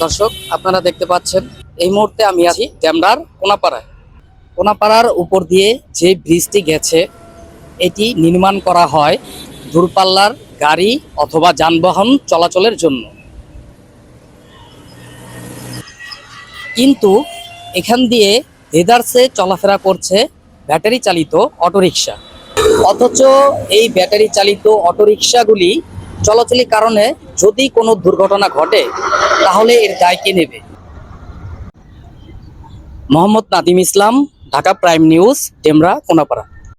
দর্শক, আপনারা দেখতে পাচ্ছেন এই মুহূর্তে আমি আছি ডেমরার কোনাপাড়ায়। কোনাপাড়ার উপর দিয়ে যে ব্রিজটি গেছে এটি নির্মাণ করা হয় দূরপাল্লার গাড়ি অথবা যানবাহন চলাচলের জন্য, কিন্তু এখান দিয়ে দেদারসে চলাফেরা করছে ব্যাটারি চালিত অটোরিকশা। অথচ এই ব্যাটারি চালিত অটোরিকশাগুলি চলাচলের কারণে যদি কোনো দুর্ঘটনা ঘটে তাহলে এর দায় কে নেবে? মোহাম্মদ নাদিম ইসলাম, ঢাকা প্রাইম নিউজ, ডেমরা, কোনাপাড়া।